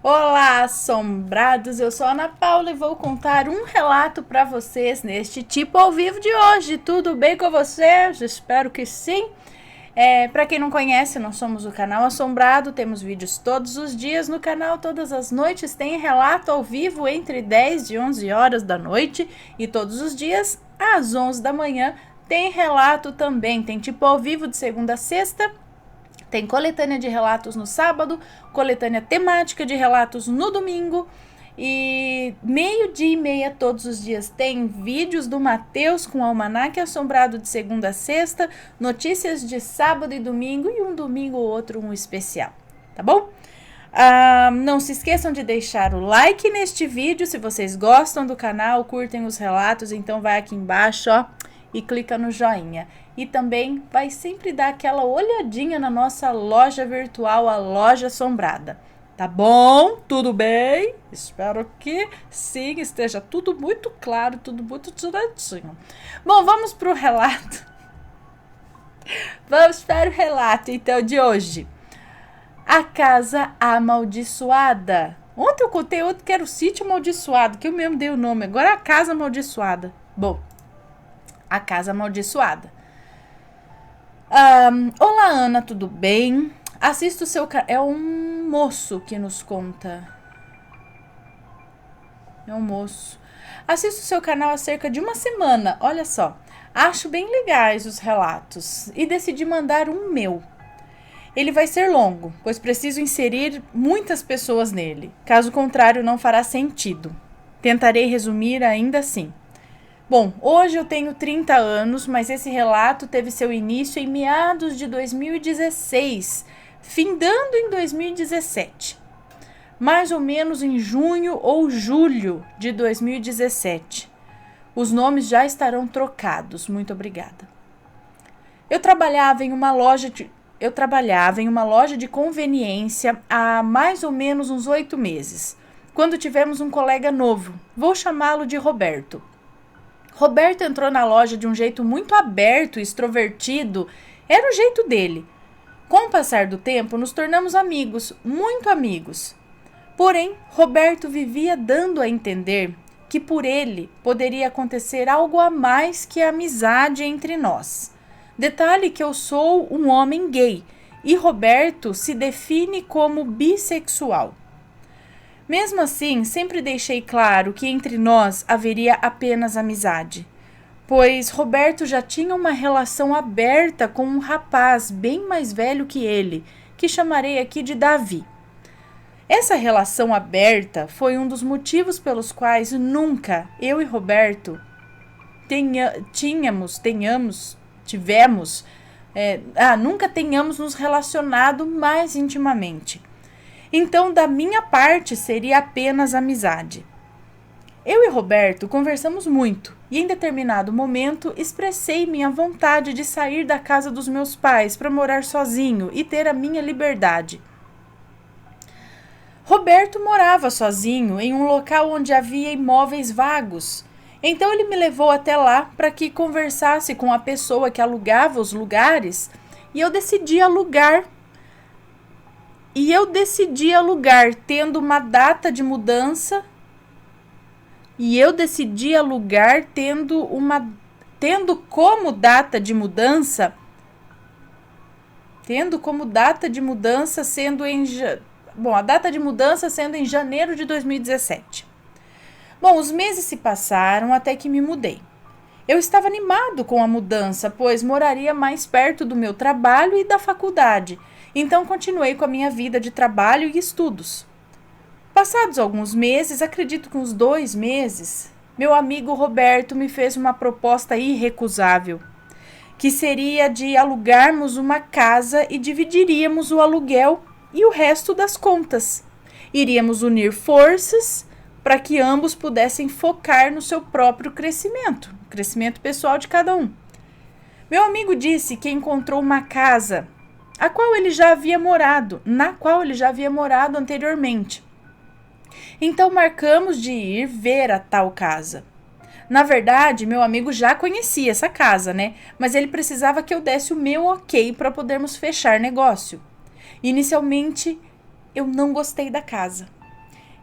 Olá, assombrados! Eu sou a Ana Paula e vou contar um relato para vocês neste tipo ao vivo de hoje. Tudo bem com vocês? Espero que sim. Para quem não conhece, nós somos o canal Assombrado, temos vídeos todos os dias no canal, todas as noites tem relato ao vivo entre 10 e 11 horas da noite e todos os dias às 11 da manhã tem relato também, tem tipo ao vivo de segunda a sexta. Tem coletânea de relatos no sábado, coletânea temática de relatos no domingo. E 12:30 todos os dias tem vídeos do Matheus com almanaque assombrado de segunda a sexta, notícias de sábado e domingo e um domingo ou outro um especial, tá bom? Não se esqueçam de deixar o like neste vídeo se vocês gostam do canal, curtem os relatos, então vai aqui embaixo, ó, e clica no joinha. E também vai sempre dar aquela olhadinha na nossa loja virtual, a Loja Assombrada. Tá bom? Tudo bem? Espero que sim, esteja tudo muito claro, tudo muito direitinho. Bom, vamos pro relato. Vamos para o relato, então, de hoje. A Casa Amaldiçoada. Ontem eu contei outro que era o Sítio Amaldiçoado, que eu mesmo dei o nome. Agora é a Casa Amaldiçoada. Bom, a Casa Amaldiçoada. Olá, Ana, tudo bem? Assisto o seu... É um moço que nos conta. É um moço. Assisto o seu canal há cerca de uma semana, olha só. Acho bem legais os relatos e decidi mandar um meu. Ele vai ser longo, pois preciso inserir muitas pessoas nele. Caso contrário, não fará sentido. Tentarei resumir ainda assim. Bom, hoje eu tenho 30 anos, mas esse relato teve seu início em meados de 2016, findando em 2017. Mais ou menos em junho ou julho de 2017. Os nomes já estarão trocados, muito obrigada. Eu trabalhava em uma loja de conveniência há mais ou menos uns 8 meses, quando tivemos um colega novo, vou chamá-lo de Roberto. Roberto entrou na loja de um jeito muito aberto e extrovertido, era o jeito dele. Com o passar do tempo, nos tornamos amigos, muito amigos. Porém, Roberto vivia dando a entender que por ele poderia acontecer algo a mais que a amizade entre nós. Detalhe que eu sou um homem gay e Roberto se define como bissexual. Mesmo assim, sempre deixei claro que entre nós haveria apenas amizade, pois Roberto já tinha uma relação aberta com um rapaz bem mais velho que ele, que chamarei aqui de Davi. Essa relação aberta foi um dos motivos pelos quais nunca eu e Roberto nunca tenhamos nos relacionado mais intimamente. Então, da minha parte, seria apenas amizade. Eu e Roberto conversamos muito e, em determinado momento, expressei minha vontade de sair da casa dos meus pais para morar sozinho e ter a minha liberdade. Roberto morava sozinho em um local onde havia imóveis vagos. Então, ele me levou até lá para que conversasse com a pessoa que alugava os lugares e eu decidi alugar tendo uma data de mudança. Tendo como data de mudança sendo a data de mudança sendo em janeiro de 2017. Bom, os meses se passaram até que me mudei. Eu estava animado com a mudança, pois moraria mais perto do meu trabalho e da faculdade. Então, continuei com a minha vida de trabalho e estudos. Passados alguns meses, acredito que uns 2 meses, meu amigo Roberto me fez uma proposta irrecusável, que seria de alugarmos uma casa e dividiríamos o aluguel e o resto das contas. Iríamos unir forças para que ambos pudessem focar no seu próprio crescimento, o crescimento pessoal de cada um. Meu amigo disse que encontrou uma casa na qual ele já havia morado anteriormente. Então marcamos de ir ver a tal casa. Na verdade, meu amigo já conhecia essa casa, né? Mas ele precisava que eu desse o meu ok para podermos fechar negócio. Inicialmente, eu não gostei da casa.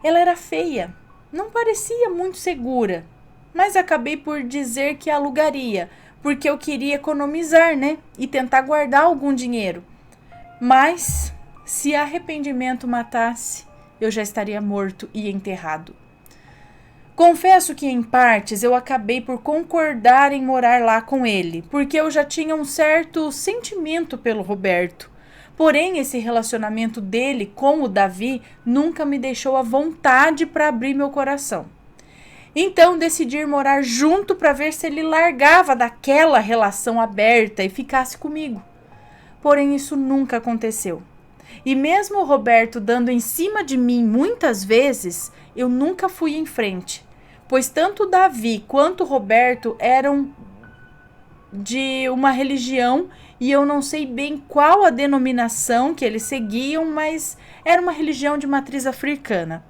Ela era feia, não parecia muito segura, mas acabei por dizer que alugaria, porque eu queria economizar, né? E tentar guardar algum dinheiro. Mas, se arrependimento matasse, eu já estaria morto e enterrado. Confesso que, em partes, eu acabei por concordar em morar lá com ele, porque eu já tinha um certo sentimento pelo Roberto. Porém, esse relacionamento dele com o Davi nunca me deixou à vontade para abrir meu coração. Então, decidi ir morar junto para ver se ele largava daquela relação aberta e ficasse comigo. Porém, isso nunca aconteceu. E mesmo o Roberto dando em cima de mim muitas vezes, eu nunca fui em frente, pois tanto Davi quanto Roberto eram de uma religião e eu não sei bem qual a denominação que eles seguiam, mas era uma religião de matriz africana.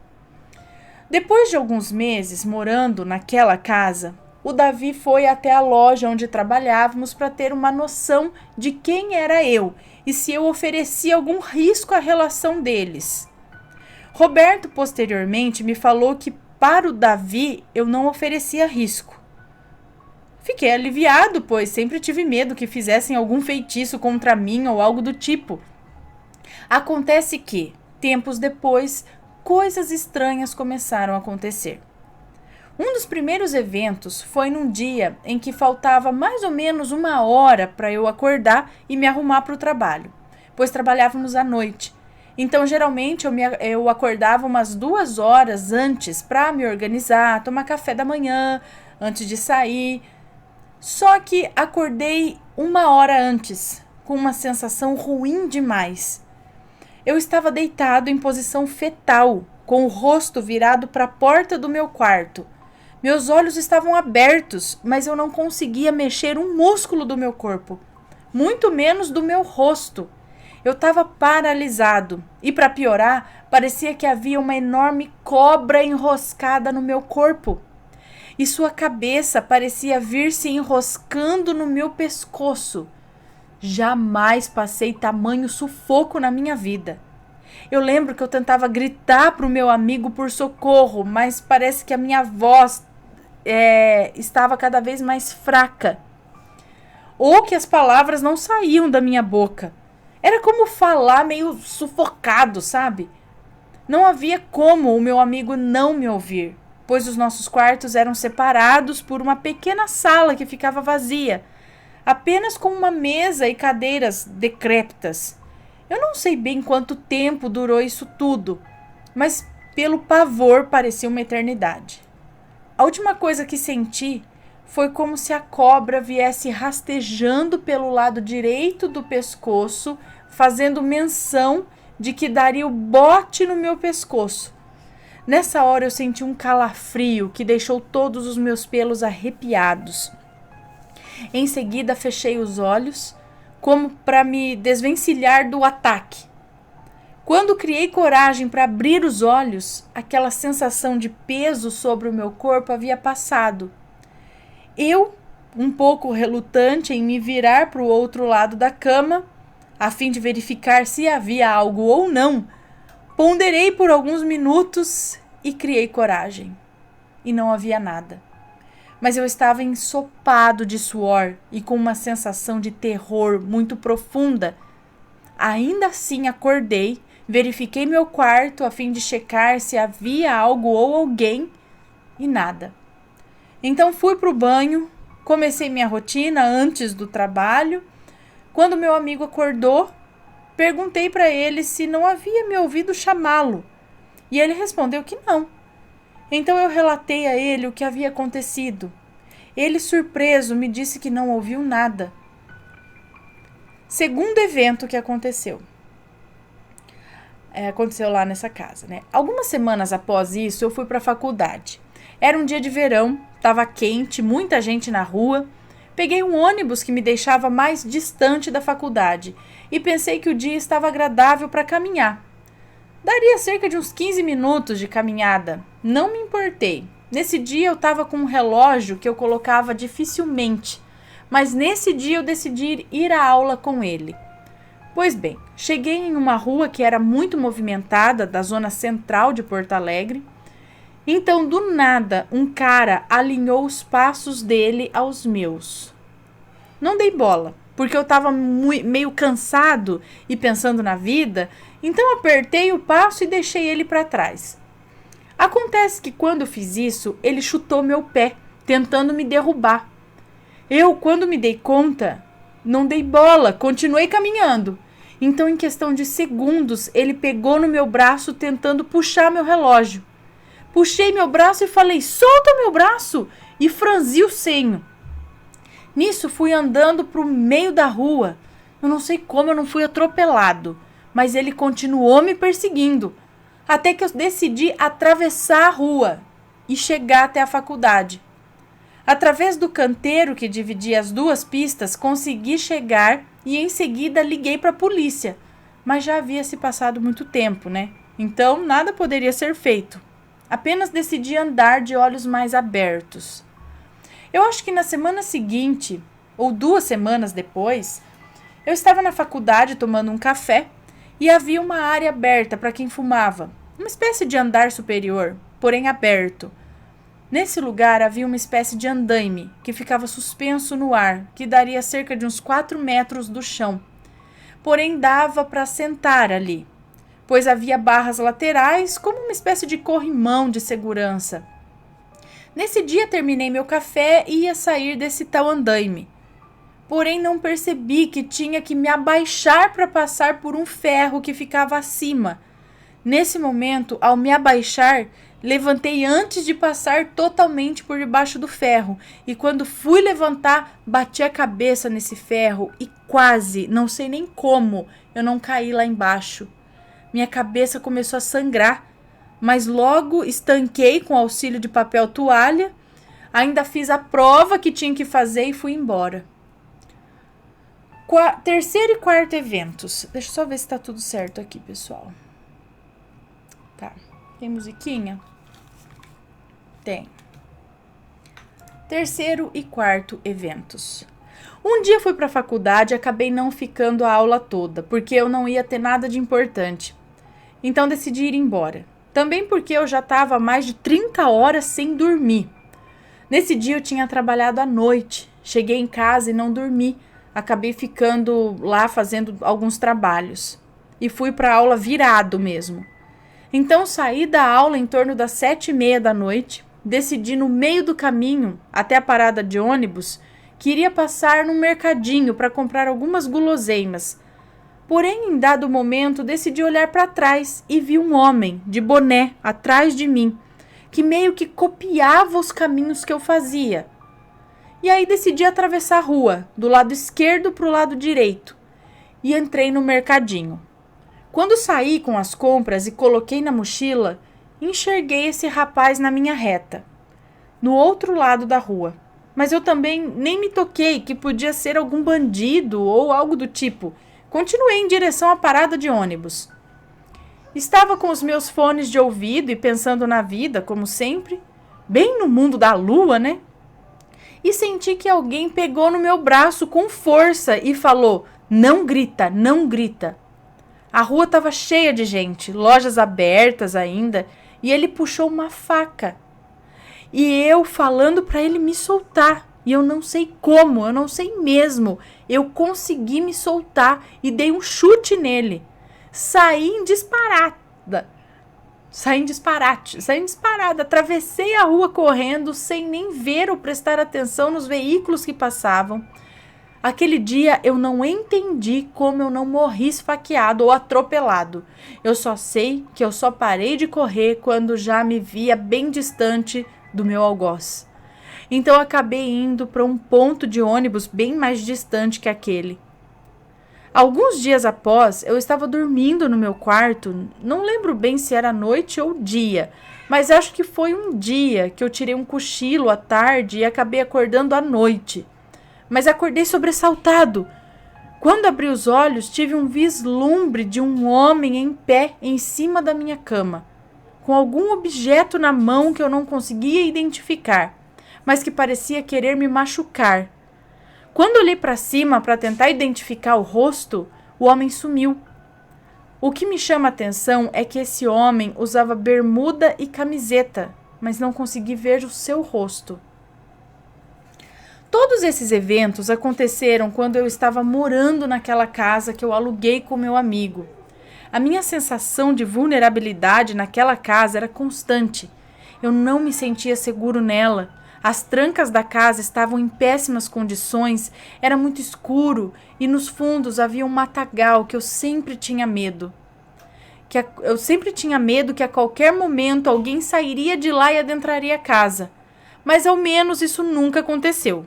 Depois de alguns meses morando naquela casa, o Davi foi até a loja onde trabalhávamos para ter uma noção de quem era eu e se eu oferecia algum risco à relação deles. Roberto posteriormente me falou que para o Davi eu não oferecia risco. Fiquei aliviado, pois sempre tive medo que fizessem algum feitiço contra mim ou algo do tipo. Acontece que, tempos depois, coisas estranhas começaram a acontecer. Um dos primeiros eventos foi num dia em que faltava mais ou menos 1 hora para eu acordar e me arrumar para o trabalho, pois trabalhávamos à noite. Então, geralmente, eu acordava umas 2 horas antes para me organizar, tomar café da manhã, antes de sair. Só que acordei 1 hora antes, com uma sensação ruim demais. Eu estava deitado em posição fetal, com o rosto virado para a porta do meu quarto. Meus olhos estavam abertos, mas eu não conseguia mexer um músculo do meu corpo, muito menos do meu rosto. Eu estava paralisado e, para piorar, parecia que havia uma enorme cobra enroscada no meu corpo. E sua cabeça parecia vir se enroscando no meu pescoço. Jamais passei tamanho sufoco na minha vida. Eu lembro que eu tentava gritar para o meu amigo por socorro, mas parece que a minha voz estava cada vez mais fraca. Ou que as palavras não saíam da minha boca. Era como falar meio sufocado, sabe? Não havia como o meu amigo não me ouvir, pois os nossos quartos eram separados por uma pequena sala que ficava vazia, apenas com uma mesa e cadeiras decrépitas. Eu não sei bem quanto tempo durou isso tudo, mas pelo pavor parecia uma eternidade. A última coisa que senti foi como se a cobra viesse rastejando pelo lado direito do pescoço, fazendo menção de que daria o bote no meu pescoço. Nessa hora eu senti um calafrio que deixou todos os meus pelos arrepiados. Em seguida fechei os olhos, como para me desvencilhar do ataque. Quando criei coragem para abrir os olhos, aquela sensação de peso sobre o meu corpo havia passado. Eu, um pouco relutante em me virar para o outro lado da cama, a fim de verificar se havia algo ou não, ponderei por alguns minutos e criei coragem. E não havia nada. Mas eu estava ensopado de suor e com uma sensação de terror muito profunda. Ainda assim acordei, verifiquei meu quarto a fim de checar se havia algo ou alguém e nada. Então fui para o banho, comecei minha rotina antes do trabalho. Quando meu amigo acordou, perguntei para ele se não havia me ouvido chamá-lo e ele respondeu que não. Então eu relatei a ele o que havia acontecido. Ele, surpreso, me disse que não ouviu nada. Segundo evento que aconteceu lá nessa casa, né? Algumas semanas após isso, eu fui para a faculdade. Era um dia de verão, estava quente, muita gente na rua. Peguei um ônibus que me deixava mais distante da faculdade e pensei que o dia estava agradável para caminhar. Daria cerca de uns 15 minutos de caminhada. Não me importei. Nesse dia eu estava com um relógio que eu colocava dificilmente, mas nesse dia eu decidi ir à aula com ele. Pois bem, cheguei em uma rua que era muito movimentada, da zona central de Porto Alegre. Então, do nada, um cara alinhou os passos dele aos meus. Não dei bola, porque eu estava meio cansado e pensando na vida, então apertei o passo e deixei ele para trás. Acontece que quando fiz isso, ele chutou meu pé, tentando me derrubar. Eu, quando me dei conta, não dei bola, continuei caminhando. Então, em questão de segundos, ele pegou no meu braço tentando puxar meu relógio. Puxei meu braço e falei, solta meu braço! E franzi o senho. Nisso, fui andando para o meio da rua. Eu não sei como eu não fui atropelado, mas ele continuou me perseguindo. Até que eu decidi atravessar a rua e chegar até a faculdade. Através do canteiro que dividia as duas pistas, consegui chegar e em seguida liguei para a polícia. Mas já havia se passado muito tempo, né? Então nada poderia ser feito. Apenas decidi andar de olhos mais abertos. Eu acho que na semana seguinte, ou 2 semanas depois, eu estava na faculdade tomando um café e havia uma área aberta para quem fumava, uma espécie de andar superior, porém aberto. Nesse lugar havia uma espécie de andaime que ficava suspenso no ar, que daria cerca de uns 4 metros do chão. Porém dava para sentar ali, pois havia barras laterais como uma espécie de corrimão de segurança. Nesse dia terminei meu café e ia sair desse tal andaime. Porém não percebi que tinha que me abaixar para passar por um ferro que ficava acima. Nesse momento, ao me abaixar, levantei antes de passar totalmente por debaixo do ferro. E quando fui levantar, bati a cabeça nesse ferro e quase, não sei nem como, eu não caí lá embaixo. Minha cabeça começou a sangrar, mas logo estanquei com auxílio de papel toalha. Ainda fiz a prova que tinha que fazer e fui embora. Terceiro e quarto eventos. Deixa eu só ver se tá tudo certo aqui, pessoal. Tá. Tem musiquinha? Tem. Terceiro e quarto eventos. Um dia fui pra faculdade e acabei não ficando a aula toda, porque eu não ia ter nada de importante. Então decidi ir embora. Também porque eu já estava mais de 30 horas sem dormir. Nesse dia eu tinha trabalhado à noite. Cheguei em casa e não dormi. Acabei ficando lá fazendo alguns trabalhos. E fui para a aula virado mesmo. Então saí da aula em torno das 7h30 da noite. Decidi no meio do caminho, até a parada de ônibus, que iria passar num mercadinho para comprar algumas guloseimas. Porém, em dado momento, decidi olhar para trás e vi um homem de boné atrás de mim, que meio que copiava os caminhos que eu fazia. E aí decidi atravessar a rua, do lado esquerdo para o lado direito, e entrei no mercadinho. Quando saí com as compras e coloquei na mochila, enxerguei esse rapaz na minha reta, no outro lado da rua. Mas eu também nem me toquei que podia ser algum bandido ou algo do tipo. Continuei em direção à parada de ônibus. Estava com os meus fones de ouvido e pensando na vida, como sempre, bem no mundo da lua, né? E senti que alguém pegou no meu braço com força e falou, não grita, não grita. A rua estava cheia de gente, lojas abertas ainda, e ele puxou uma faca. E eu falando para ele me soltar. E eu não sei como, eu não sei mesmo. Eu consegui me soltar e dei um chute nele. Saí em disparada. Atravessei a rua correndo sem nem ver ou prestar atenção nos veículos que passavam. Aquele dia eu não entendi como eu não morri esfaqueado ou atropelado. Eu só sei que eu só parei de correr quando já me via bem distante do meu algoz. Então acabei indo para um ponto de ônibus bem mais distante que aquele. Alguns dias após, eu estava dormindo no meu quarto, não lembro bem se era noite ou dia, mas acho que foi um dia que eu tirei um cochilo à tarde e acabei acordando à noite. Mas acordei sobressaltado. Quando abri os olhos, tive um vislumbre de um homem em pé em cima da minha cama, com algum objeto na mão que eu não conseguia identificar, mas que parecia querer me machucar. Quando olhei para cima para tentar identificar o rosto, O homem sumiu. O que me chama a atenção é que esse homem usava bermuda e camiseta, mas não consegui ver o seu rosto. Todos esses eventos aconteceram quando eu estava morando naquela casa que eu aluguei com meu amigo. A minha sensação de vulnerabilidade naquela casa era constante. Eu não me sentia seguro nela. As trancas da casa estavam em péssimas condições, era muito escuro e nos fundos havia um matagal que eu sempre tinha medo. Eu sempre tinha medo que a qualquer momento alguém sairia de lá e adentraria a casa. Mas ao menos isso nunca aconteceu.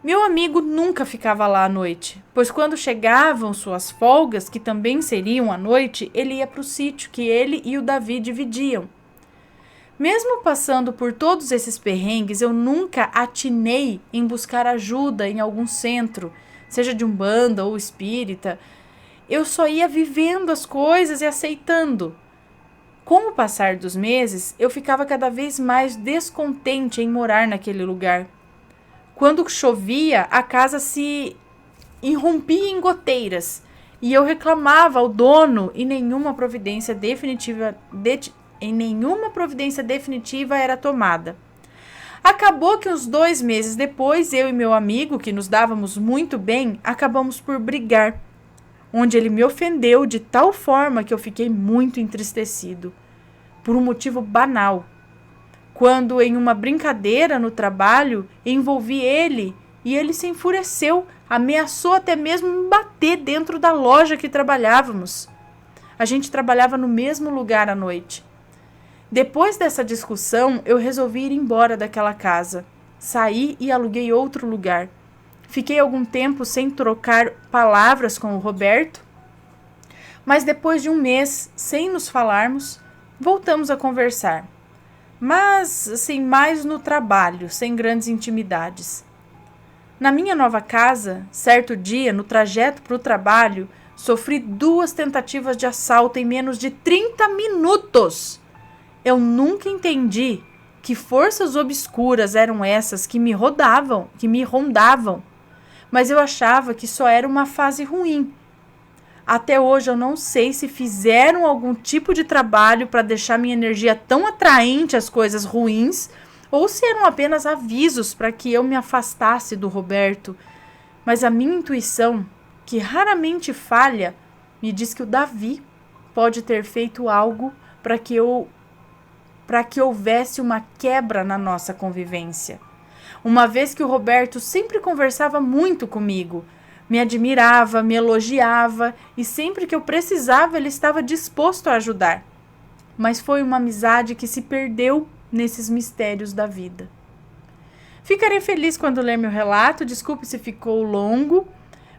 Meu amigo nunca ficava lá à noite, pois quando chegavam suas folgas, que também seriam à noite, ele ia para o sítio que ele e o Davi dividiam. Mesmo passando por todos esses perrengues, eu nunca atinei em buscar ajuda em algum centro, seja de umbanda ou espírita. Eu só ia vivendo as coisas e aceitando. Com o passar dos meses, eu ficava cada vez mais descontente em morar naquele lugar. Quando chovia, a casa se irrompia em goteiras e eu reclamava ao dono e nenhuma providência definitiva era tomada. Acabou que uns 2 meses depois, eu e meu amigo, que nos dávamos muito bem, acabamos por brigar, onde ele me ofendeu de tal forma que eu fiquei muito entristecido, por um motivo banal. Quando, em uma brincadeira no trabalho, envolvi ele e ele se enfureceu, ameaçou até mesmo me bater dentro da loja que trabalhávamos. A gente trabalhava no mesmo lugar à noite. Depois dessa discussão, eu resolvi ir embora daquela casa. Saí e aluguei outro lugar. Fiquei algum tempo sem trocar palavras com o Roberto, mas depois de 1 mês, sem nos falarmos, voltamos a conversar. Mas, assim, mais no trabalho, sem grandes intimidades. Na minha nova casa, certo dia, no trajeto para o trabalho, sofri 2 tentativas de assalto em menos de 30 minutos. Eu nunca entendi que forças obscuras eram essas que me rondavam, mas eu achava que só era uma fase ruim. Até hoje eu não sei se fizeram algum tipo de trabalho para deixar minha energia tão atraente às coisas ruins ou se eram apenas avisos para que eu me afastasse do Roberto. Mas a minha intuição, que raramente falha, me diz que o Davi pode ter feito algo para que houvesse uma quebra na nossa convivência. Uma vez que o Roberto sempre conversava muito comigo, me admirava, me elogiava e sempre que eu precisava ele estava disposto a ajudar. Mas foi uma amizade que se perdeu nesses mistérios da vida. Ficarei feliz quando ler meu relato, desculpe se ficou longo,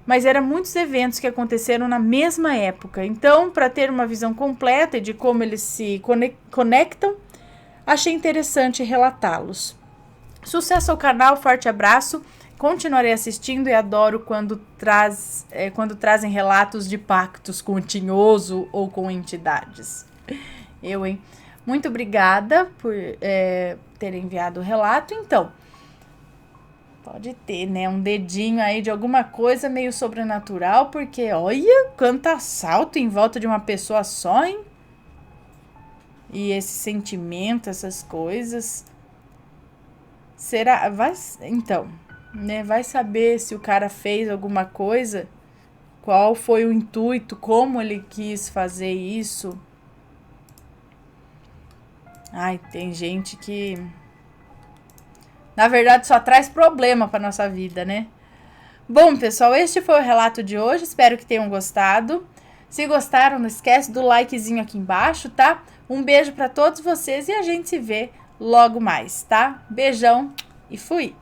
mas eram muitos eventos que aconteceram na mesma época. Então, para ter uma visão completa de como eles se conectam, achei interessante relatá-los. Sucesso ao canal, forte abraço. Continuarei assistindo e adoro quando trazem relatos de pactos com o tinhoso ou com entidades. Muito obrigada por ter enviado o relato. Então, pode ter, né, um dedinho aí de alguma coisa meio sobrenatural, porque olha quanto assalto em volta de uma pessoa só, hein? E esse sentimento, essas coisas. Será? Então, né? Vai saber se o cara fez alguma coisa, qual foi o intuito, como ele quis fazer isso. Ai, tem gente que, na verdade, só traz problema para nossa vida, né? Bom, pessoal, este foi o relato de hoje. Espero que tenham gostado. Se gostaram, não esquece do likezinho aqui embaixo, tá? Um beijo para todos vocês e a gente se vê logo mais, tá? Beijão e fui!